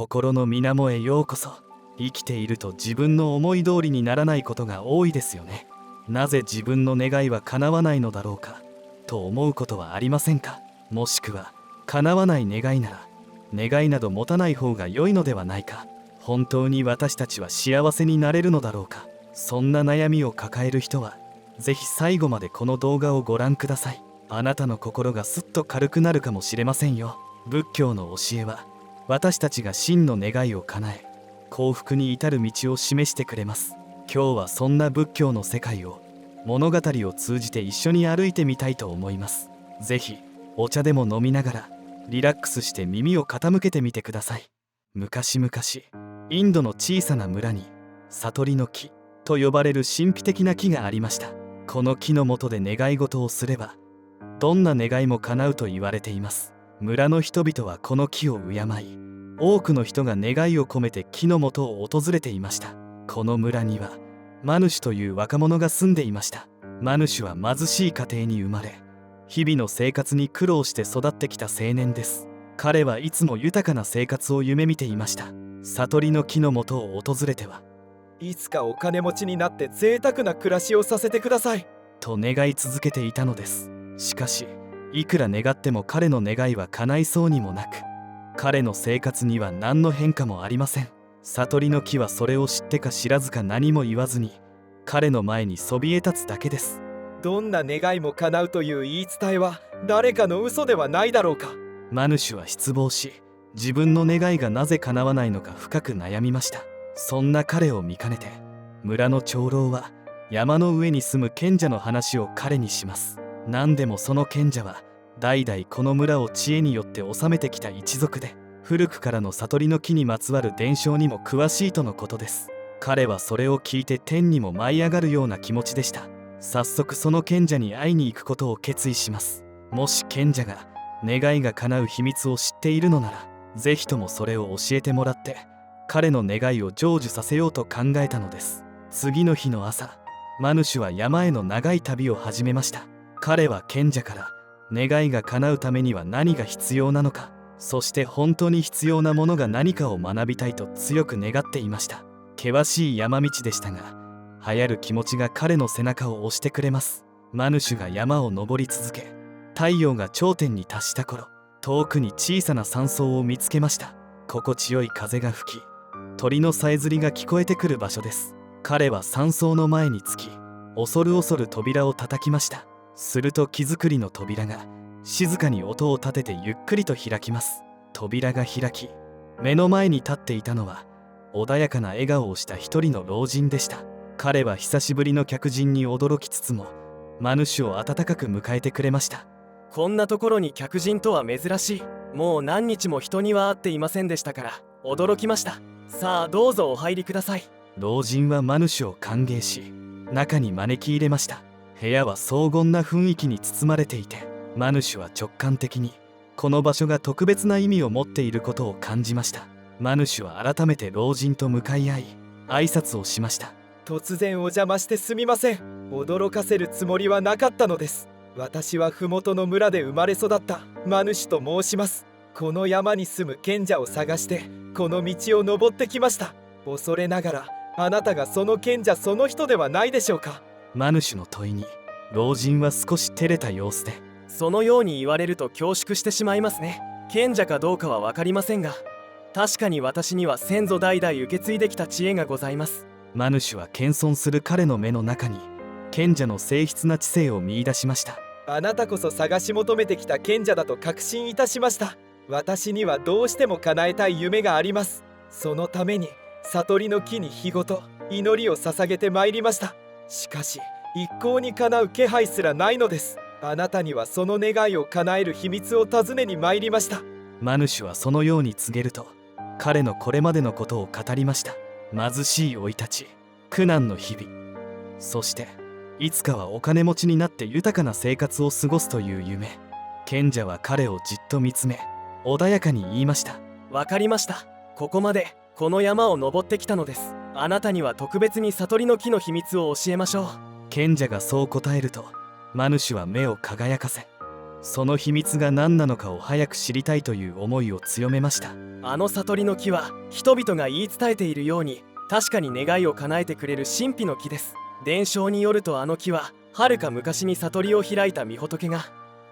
心の水面へようこそ。生きていると自分の思い通りにならないことが多いですよね。なぜ自分の願いは叶わないのだろうかと思うことはありませんか。もしくは叶わない願いなら願いなど持たない方が良いのではないか。本当に私たちは幸せになれるのだろうか。そんな悩みを抱える人はぜひ最後までこの動画をご覧ください。あなたの心がすっと軽くなるかもしれませんよ。仏教の教えは私たちが真の願いを叶え幸福に至る道を示してくれます。今日はそんな仏教の世界を物語を通じて一緒に歩いてみたいと思います。ぜひお茶でも飲みながらリラックスして耳を傾けてみてください。昔々インドの小さな村に悟りの木と呼ばれる神秘的な木がありました。この木の下で願い事をすればどんな願いも叶うと言われています。村の人々はこの木を敬い多くの人が願いを込めて木の下を訪れていました。この村にはマヌシュという若者が住んでいました。マヌシュは貧しい家庭に生まれ日々の生活に苦労して育ってきた青年です。彼はいつも豊かな生活を夢見ていました。悟りの木の下を訪れてはいつかお金持ちになって贅沢な暮らしをさせてくださいと願い続けていたのです。しかしいくら願っても彼の願いは叶いそうにもなく彼の生活には何の変化もありません。悟りの木はそれを知ってか知らずか何も言わずに彼の前にそびえ立つだけです。どんな願いも叶うという言い伝えは誰かの嘘ではないだろうか。マヌシュは失望し自分の願いがなぜ叶わないのか深く悩みました。そんな彼を見かねて村の長老は山の上に住む賢者の話を彼にします。何でもその賢者は代々この村を知恵によって治めてきた一族で古くからの悟りの木にまつわる伝承にも詳しいとのことです。彼はそれを聞いて天にも舞い上がるような気持ちでした。早速その賢者に会いに行くことを決意します。もし賢者が願いが叶う秘密を知っているのならぜひともそれを教えてもらって彼の願いを成就させようと考えたのです。次の日の朝マヌシュは山への長い旅を始めました。彼は賢者から願いが叶うためには何が必要なのか、そして本当に必要なものが何かを学びたいと強く願っていました。険しい山道でしたが流行る気持ちが彼の背中を押してくれます。マヌシュが山を登り続け太陽が頂点に達した頃遠くに小さな山荘を見つけました。心地よい風が吹き鳥のさえずりが聞こえてくる場所です。彼は山荘の前につき恐る恐る扉を叩きました。すると木造りの扉が静かに音を立ててゆっくりと開きます。扉が開き目の前に立っていたのは穏やかな笑顔をした一人の老人でした。彼は久しぶりの客人に驚きつつもマヌシュを温かく迎えてくれました。こんなところに客人とは珍しい。もう何日も人には会っていませんでしたから驚きました。さあどうぞお入りください。老人はマヌシュを歓迎し中に招き入れました。部屋は荘厳な雰囲気に包まれていてマヌシュは直感的にこの場所が特別な意味を持っていることを感じました。マヌシュは改めて老人と向かい合い挨拶をしました。突然お邪魔してすみません。驚かせるつもりはなかったのです。私は麓の村で生まれ育ったマヌシュと申します。この山に住む賢者を探してこの道を登ってきました。恐れながらあなたがその賢者その人ではないでしょうか。マヌシュの問いに老人は少し照れた様子で、そのように言われると恐縮してしまいますね。賢者かどうかは分かりませんが確かに私には先祖代々受け継いできた知恵がございます。マヌシュは謙遜する彼の目の中に賢者の静筆な知性を見出しました。あなたこそ探し求めてきた賢者だと確信いたしました。私にはどうしても叶えたい夢があります。そのために悟りの木に日ごと祈りを捧げてまいりました。しかし一向に叶う気配すらないのです。あなたにはその願いを叶える秘密を尋ねに参りました。マヌシュはそのように告げると彼のこれまでのことを語りました。貧しい生い立ち、苦難の日々、そしていつかはお金持ちになって豊かな生活を過ごすという夢。賢者は彼をじっと見つめ穏やかに言いました。わかりました。ここまでこの山を登ってきたのです。あなたには特別に悟りの木の秘密を教えましょう。賢者がそう答えるとマヌシュは目を輝かせその秘密が何なのかを早く知りたいという思いを強めました。あの悟りの木は人々が言い伝えているように確かに願いを叶えてくれる神秘の木です。伝承によると、あの木は遥か昔に悟りを開いた御仏が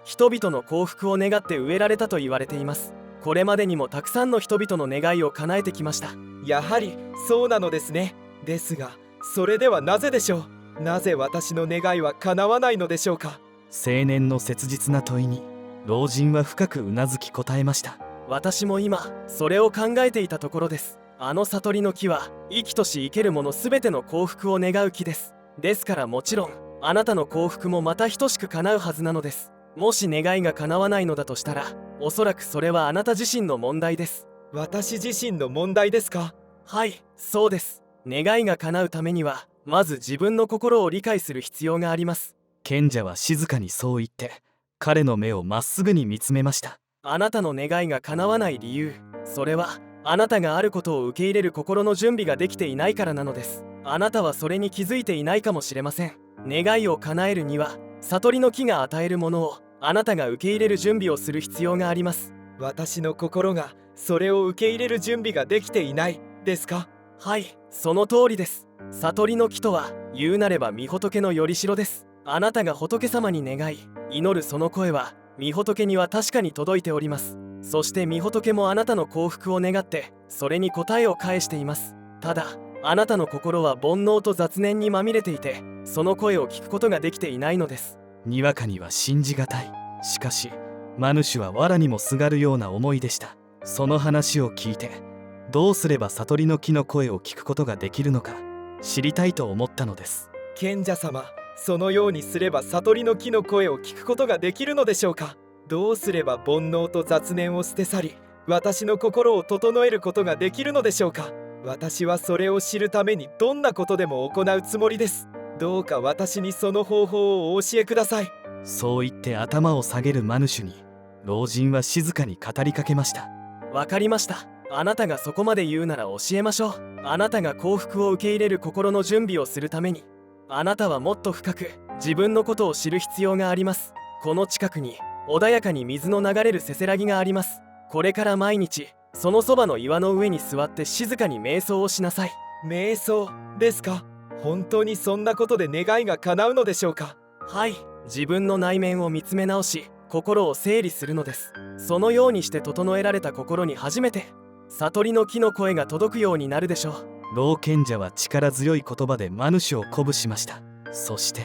人々の幸福を願って植えられたと言われています。これまでにもたくさんの人々の願いを叶えてきました。やはりそうなのですね。ですがそれではなぜでしょう。なぜ私の願いは叶わないのでしょうか。青年の切実な問いに老人は深くうなずき答えました。私も今それを考えていたところです。あの悟りの木は生きとし生けるもの全ての幸福を願う木です。ですからもちろんあなたの幸福もまた等しく叶うはずなのです。もし願いが叶わないのだとしたら、おそらくそれはあなた自身の問題です。私自身の問題ですか。はい、そうです。願いが叶うためにはまず自分の心を理解する必要があります。賢者は静かにそう言って彼の目をまっすぐに見つめました。あなたの願いが叶わない理由、それはあなたがあることを受け入れる心の準備ができていないからなのです。あなたはそれに気づいていないかもしれません。願いを叶えるには悟りの木が与えるものをあなたが受け入れる準備をする必要があります。私の心がそれを受け入れる準備ができていないですか。はい、その通りです。悟りの木とは言うなれば御仏のよりしろです。あなたが仏様に願い祈るその声は御仏には確かに届いております。そして御仏もあなたの幸福を願ってそれに答えを返しています。ただあなたの心は煩悩と雑念にまみれていて、その声を聞くことができていないのです。にわかには信じがたい。しかしマヌシュは藁にもすがるような思いでした。その話を聞いてどうすれば悟りの木の声を聞くことができるのか知りたいと思ったのです。賢者様、そのようにすれば悟りの木の声を聞くことができるのでしょうか。どうすれば煩悩と雑念を捨て去り私の心を整えることができるのでしょうか。私はそれを知るためにどんなことでも行うつもりです。どうか私にその方法をお教えください。そう言って頭を下げるマヌシュに老人は静かに語りかけました。わかりました。あなたがそこまで言うなら教えましょう。あなたが幸福を受け入れる心の準備をするために、あなたはもっと深く自分のことを知る必要があります。この近くに穏やかに水の流れるせせらぎがあります。これから毎日そのそばの岩の上に座って静かに瞑想をしなさい。瞑想ですか。本当にそんなことで願いが叶うのでしょうか。はい、自分の内面を見つめ直し心を整理するのです。そのようにして整えられた心に初めて悟りの木の声が届くようになるでしょう。老賢者は力強い言葉でマヌシュを鼓舞しました。そして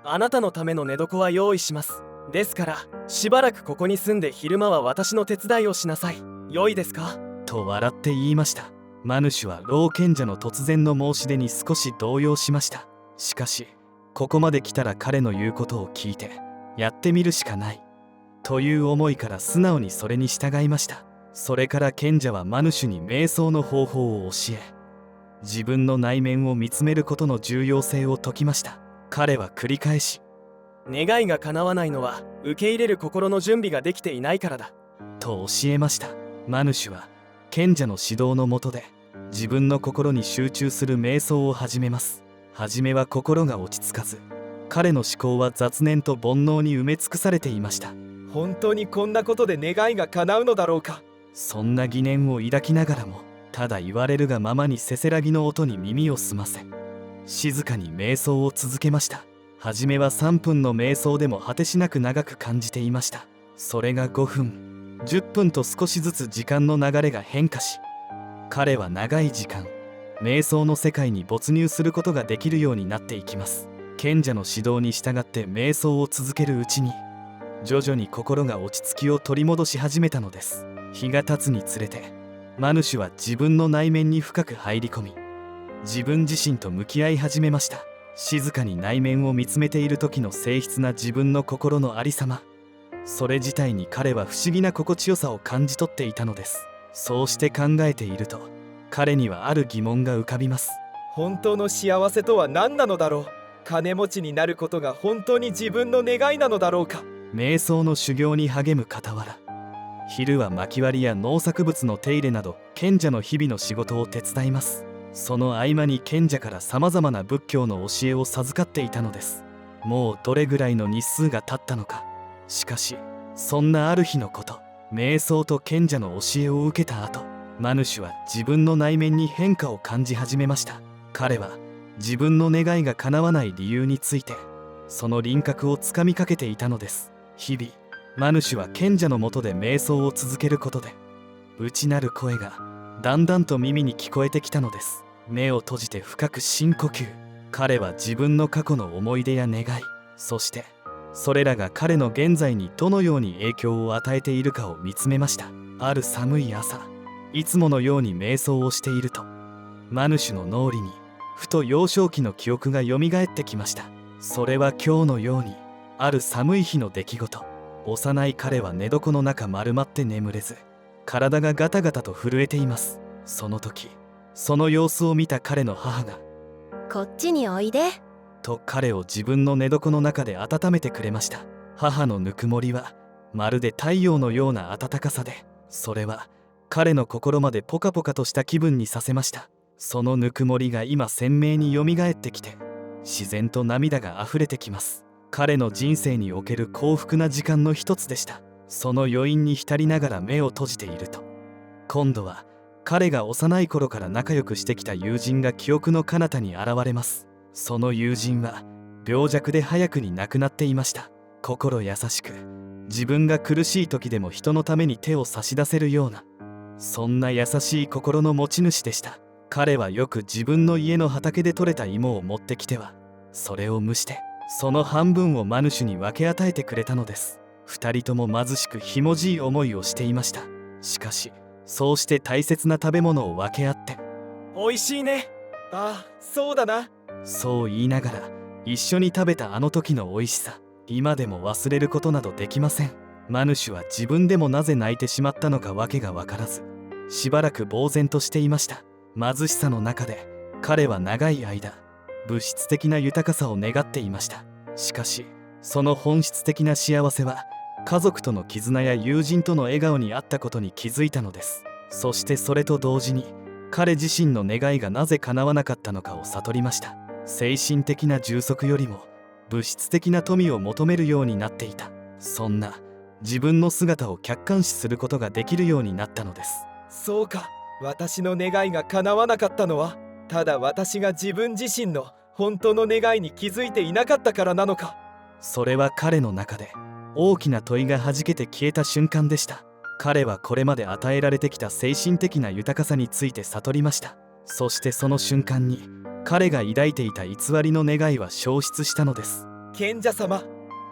あなたのための寝床は用意します。ですからしばらくここに住んで昼間は私の手伝いをしなさい。良いですか。と笑って言いました。マヌシュは老賢者の突然の申し出に少し動揺しました。しかしここまで来たら彼の言うことを聞いてやってみるしかないという思いから素直にそれに従いました。それから賢者はマヌシュに瞑想の方法を教え自分の内面を見つめることの重要性を説きました。彼は繰り返し願いが叶わないのは受け入れる心の準備ができていないからだと教えました。マヌシュは賢者の指導のもとで自分の心に集中する瞑想を始めます。はじめは心が落ち着かず彼の思考は雑念と煩悩に埋め尽くされていました。本当にこんなことで願いが叶うのだろうか。そんな疑念を抱きながらもただ言われるがままにせせらぎの音に耳を澄ませ静かに瞑想を続けました。はじめは3分の瞑想でも果てしなく長く感じていました。それが5分10分と少しずつ時間の流れが変化し彼は長い時間瞑想の世界に没入することができるようになっていきます。賢者の指導に従って瞑想を続けるうちに徐々に心が落ち着きを取り戻し始めたのです。日が経つにつれてマヌシュは自分の内面に深く入り込み自分自身と向き合い始めました。静かに内面を見つめている時の静筆な自分の心のありさま、それ自体に彼は不思議な心地よさを感じ取っていたのです。そうして考えていると彼にはある疑問が浮かびます。本当の幸せとは何なのだろう。金持ちになることが本当に自分の願いなのだろうか。瞑想の修行に励む傍ら昼は薪割りや農作物の手入れなど賢者の日々の仕事を手伝います。その合間に賢者からさまざまな仏教の教えを授かっていたのです。もうどれぐらいの日数が経ったのか。しかしそんなある日のこと、瞑想と賢者の教えを受けた後マヌシュは自分の内面に変化を感じ始めました。彼は自分の願いが叶わない理由についてその輪郭をつかみかけていたのです。日々マヌシュは賢者のもとで瞑想を続けることで内なる声がだんだんと耳に聞こえてきたのです。目を閉じて深く深呼吸。彼は自分の過去の思い出や願い、そしてそれらが彼の現在にどのように影響を与えているかを見つめました。ある寒い朝、いつものように瞑想をしているとマヌシュの脳裏にふと幼少期の記憶がよみがえってきました。それは今日のようにある寒い日の出来事。幼い彼は寝床の中丸まって眠れず、体がガタガタと震えています。その時、その様子を見た彼の母がこっちにおいで。と彼を自分の寝床の中で温めてくれました。母のぬくもりはまるで太陽のような暖かさで、それは彼の心までポカポカとした気分にさせました。そのぬくもりが今鮮明によみがえってきて、自然と涙があふれてきます。彼の人生における幸福な時間の一つでした。その余韻に浸りながら目を閉じていると、今度は彼が幼い頃から仲良くしてきた友人が記憶の彼方に現れます。その友人は病弱で早くに亡くなっていました。心優しく、自分が苦しい時でも人のために手を差し出せるような、そんな優しい心の持ち主でした。彼はよく自分の家の畑で採れた芋を持ってきては、それを蒸してその半分をマヌシュに分け与えてくれたのです。二人とも貧しくひもじい思いをしていました。しかしそうして大切な食べ物を分け合って美味しいね。ああ、そうだな。そう言いながら一緒に食べたあの時の美味しさ、今でも忘れることなどできません。マヌシュは自分でもなぜ泣いてしまったのか訳が分からず、しばらく呆然としていました。貧しさの中で彼は長い間物質的な豊かさを願っていました。しかしその本質的な幸せは家族との絆や友人との笑顔にあったことに気づいたのです。そしてそれと同時に彼自身の願いがなぜ叶わなかったのかを悟りました。精神的な充足よりも物質的な富を求めるようになっていた。そんな自分の姿を客観視することができるようになったのです。そうか、私の願いが叶わなかったのはただ私が自分自身の本当の願いに気づいていなかったからなのか。それは彼の中で大きな問いがはじけて消えた瞬間でした。彼はこれまで与えられてきた精神的な豊かさについて悟りました。そしてその瞬間に彼が抱いていた偽りの願いは消失したのです。賢者様、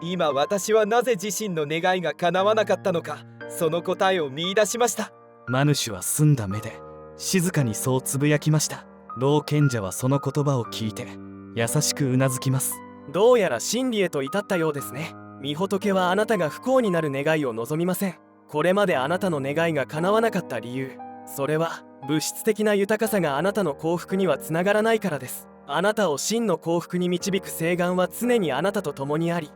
今私はなぜ自身の願いが叶わなかったのか、その答えを見出しました。マヌシュは澄んだ目で静かにそうつぶやきました。老賢者はその言葉を聞いて優しくうなずきます。どうやら真理へと至ったようですね。御仏はあなたが不幸になる願いを望みません。これまであなたの願いが叶わなかった理由、それは物質的な豊かさがあなたの幸福にはつながらないからです。あなたを真の幸福に導く聖願は常にあなたと共にあり、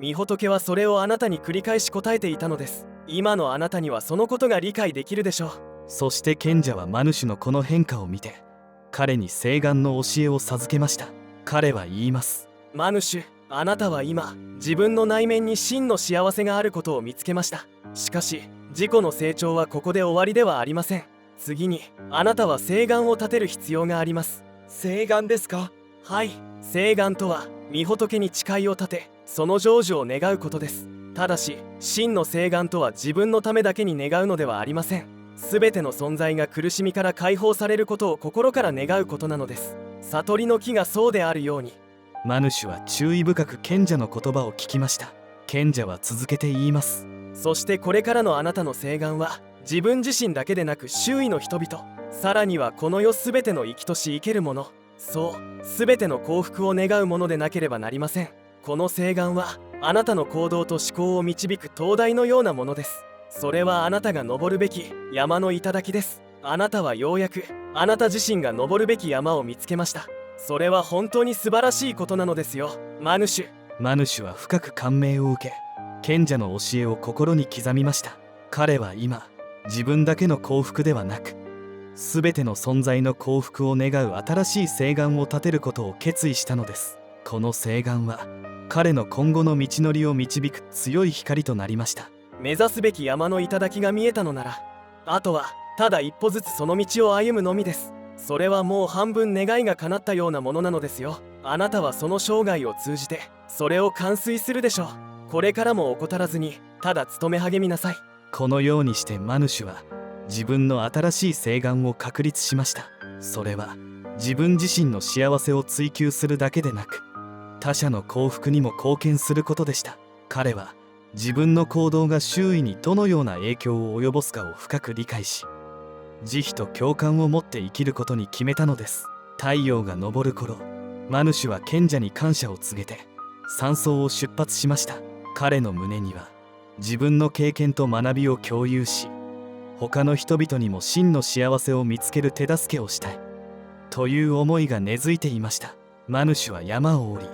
御仏はそれをあなたに繰り返し答えていたのです。今のあなたにはそのことが理解できるでしょう。そして賢者はマヌシュのこの変化を見て彼に聖願の教えを授けました。彼は言います。マヌシュ、あなたは今自分の内面に真の幸せがあることを見つけました。しかし自己の成長はここで終わりではありません。次にあなたは聖願を立てる必要があります。聖願ですか？はい、聖願とは御仏に誓いを立てその成就を願うことです。ただし真の聖願とは自分のためだけに願うのではありません。全ての存在が苦しみから解放されることを心から願うことなのです。悟りの木がそうであるように。マヌシュは注意深く賢者の言葉を聞きました。賢者は続けて言います。そしてこれからのあなたの聖願は自分自身だけでなく周囲の人々、さらにはこの世すべての生きとし生けるもの、そうすべての幸福を願うものでなければなりません。この聖願はあなたの行動と思考を導く灯台のようなものです。それはあなたが登るべき山の頂です。あなたはようやくあなた自身が登るべき山を見つけました。それは本当に素晴らしいことなのですよ、マヌシュ。マヌシュは深く感銘を受け賢者の教えを心に刻みました。彼は今自分だけの幸福ではなく全ての存在の幸福を願う新しい聖願を立てることを決意したのです。この聖願は彼の今後の道のりを導く強い光となりました。目指すべき山の頂が見えたのなら、あとはただ一歩ずつその道を歩むのみです。それはもう半分願いが叶ったようなものなのですよ。あなたはその生涯を通じてそれを完遂するでしょう。これからも怠らずにただ勤め励みなさい。このようにしてマヌシュは自分の新しい誓願を確立しました。それは自分自身の幸せを追求するだけでなく、他者の幸福にも貢献することでした。彼は自分の行動が周囲にどのような影響を及ぼすかを深く理解し、慈悲と共感を持って生きることに決めたのです。太陽が昇る頃、マヌシュは賢者に感謝を告げて山荘を出発しました。彼の胸には自分の経験と学びを共有し、他の人々にも真の幸せを見つける手助けをしたいという思いが根付いていました。マヌシュは山を降り、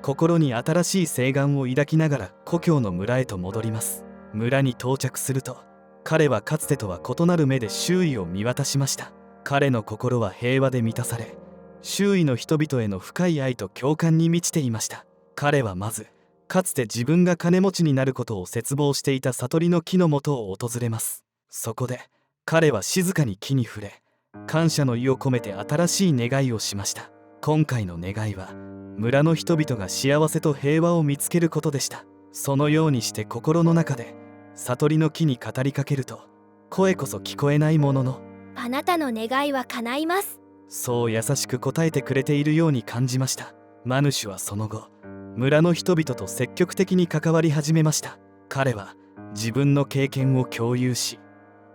心に新しい誓願を抱きながら故郷の村へと戻ります。村に到着すると、彼はかつてとは異なる目で周囲を見渡しました。彼の心は平和で満たされ、周囲の人々への深い愛と共感に満ちていました。彼はまず、かつて自分が金持ちになることを切望していた悟りの木の下を訪れます。そこで彼は静かに木に触れ、感謝の意を込めて新しい願いをしました。今回の願いは村の人々が幸せと平和を見つけることでした。そのようにして心の中で悟りの木に語りかけると、声こそ聞こえないものの、あなたの願いは叶います。そう優しく答えてくれているように感じました。マヌシュはその後、村の人々と積極的に関わり始めました。彼は自分の経験を共有し、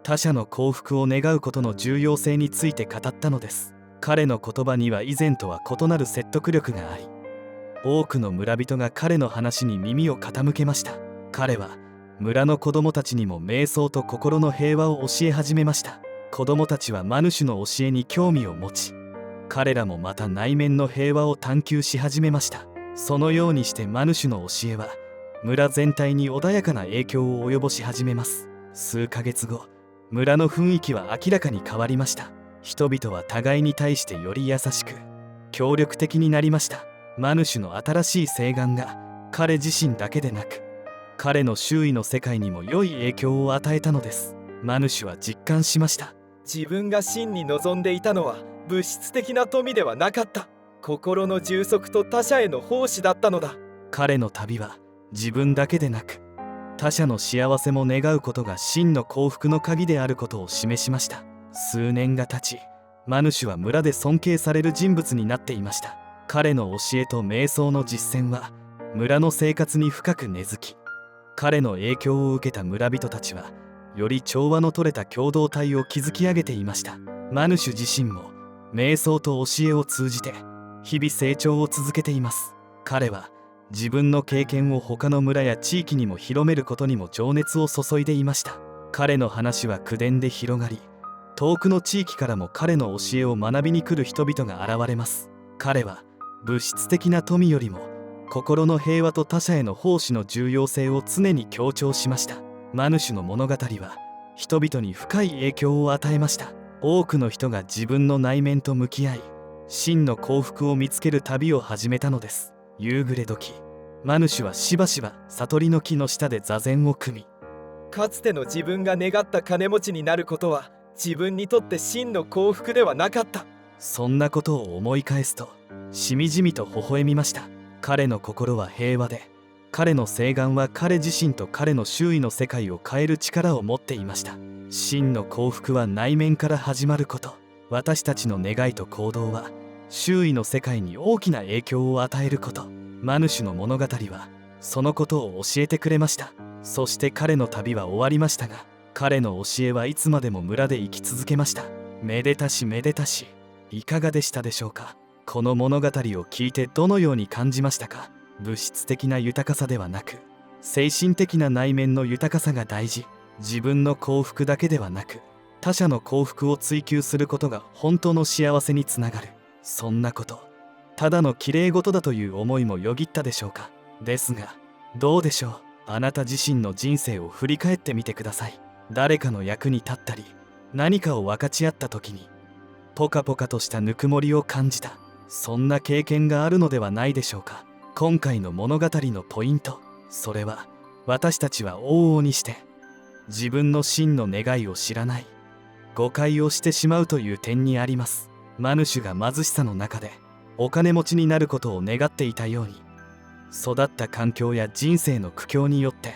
他者の幸福を願うことの重要性について語ったのです。彼の言葉には以前とは異なる説得力があり、多くの村人が彼の話に耳を傾けました。彼は村の子供たちにも瞑想と心の平和を教え始めました。子供たちはマヌシュの教えに興味を持ち、彼らもまた内面の平和を探求し始めました。そのようにしてマヌシュの教えは村全体に穏やかな影響を及ぼし始めます。数ヶ月後、村の雰囲気は明らかに変わりました。人々は互いに対してより優しく協力的になりました。マヌシュの新しい誓願が彼自身だけでなく、彼の周囲の世界にも良い影響を与えたのです。マヌシュは実感しました。自分が真に望んでいたのは物質的な富ではなかった。心の充足と他者への奉仕だったのだ。彼の旅は自分だけでなく、他者の幸せも願うことが真の幸福の鍵であることを示しました。数年が経ち、マヌシュは村で尊敬される人物になっていました。彼の教えと瞑想の実践は村の生活に深く根付き、彼の影響を受けた村人たちはより調和の取れた共同体を築き上げていました。マヌシュ自身も瞑想と教えを通じて日々成長を続けています。彼は自分の経験を他の村や地域にも広めることにも情熱を注いでいました。彼の話は口伝で広がり、遠くの地域からも彼の教えを学びに来る人々が現れます。彼は物質的な富よりも心の平和と他者への奉仕の重要性を常に強調しました。マヌシュの物語は人々に深い影響を与えました。多くの人が自分の内面と向き合い、真の幸福を見つける旅を始めたのです。夕暮れ時、マヌシュはしばしば悟りの木の下で座禅を組み、かつての自分が願った金持ちになることは自分にとって真の幸福ではなかった。そんなことを思い返すとしみじみと微笑みました。彼の心は平和で、彼の誓願は彼自身と彼の周囲の世界を変える力を持っていました。真の幸福は内面から始まること。私たちの願いと行動は周囲の世界に大きな影響を与えること。マヌシュの物語はそのことを教えてくれました。そして彼の旅は終わりましたが、彼の教えはいつまでも村で生き続けました。めでたしめでたし。いかがでしたでしょうか。この物語を聞いてどのように感じましたか。物質的な豊かさではなく、精神的な内面の豊かさが大事。自分の幸福だけではなく、他者の幸福を追求することが本当の幸せにつながる。そんなこと、ただの綺麗事だという思いもよぎったでしょうか。ですが、どうでしょう。あなた自身の人生を振り返ってみてください。誰かの役に立ったり、何かを分かち合った時に、ポカポカとしたぬくもりを感じた。そんな経験があるのではないでしょうか。今回の物語のポイント、それは、私たちは往々にして、自分の真の願いを知らない。誤解をしてしまうという点にあります。マヌシュが貧しさの中でお金持ちになることを願っていたように、育った環境や人生の苦境によって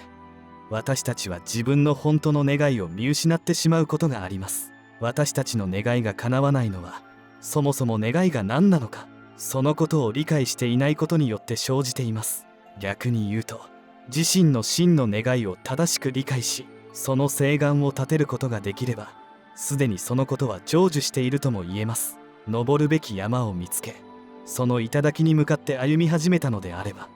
私たちは自分の本当の願いを見失ってしまうことがあります。私たちの願いが叶わないのは、そもそも願いが何なのか、そのことを理解していないことによって生じています。逆に言うと、自身の真の願いを正しく理解し、その誓願を立てることができれば、すでにそのことは成就しているとも言えます。登るべき山を見つけ、その頂に向かって歩み始めたのであれば、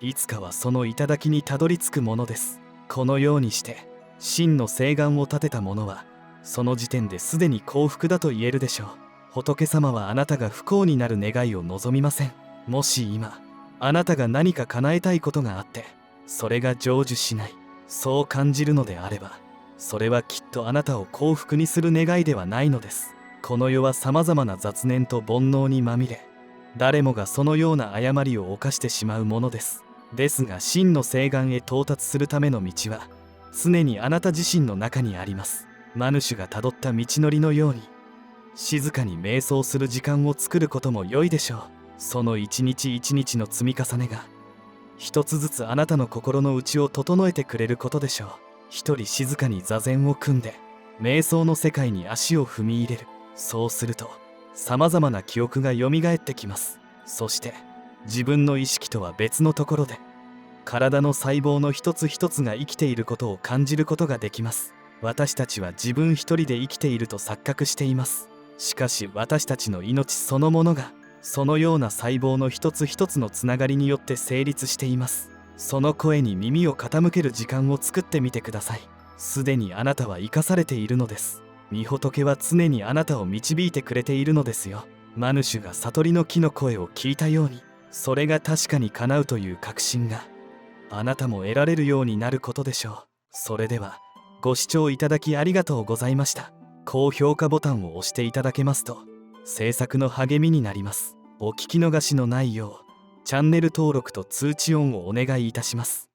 いつかはその頂にたどり着くものです。このようにして真の誓願を立てた者は、その時点ですでに幸福だと言えるでしょう。仏様はあなたが不幸になる願いを望みません。もし今あなたが何か叶えたいことがあって、それが成就しない、そう感じるのであれば、それはきっとあなたを幸福にする願いではないのです。この世はさまざまな雑念と煩悩にまみれ、誰もがそのような誤りを犯してしまうものです。ですが真の誓願へ到達するための道は常にあなた自身の中にあります。マヌシュがたどった道のりのように、静かに瞑想する時間を作ることも良いでしょう。その一日一日の積み重ねが一つずつあなたの心の内を整えてくれることでしょう。一人静かに座禅を組んで瞑想の世界に足を踏み入れる。そうするとさまざまな記憶がよみがえってきます。そして自分の意識とは別のところで体の細胞の一つ一つが生きていることを感じることができます。私たちは自分一人で生きていると錯覚しています。しかし私たちの命そのものがそのような細胞の一つ一つのつながりによって成立しています。その声に耳を傾ける時間を作ってみてください。すでにあなたは生かされているのです。御仏は常にあなたを導いてくれているのですよ。マヌシュが悟りの木の声を聞いたように、それが確かに叶うという確信があなたも得られるようになることでしょう。それではご視聴いただきありがとうございました。高評価ボタンを押していただけますと制作の励みになります。お聞き逃しのないようチャンネル登録と通知オンをお願いいたします。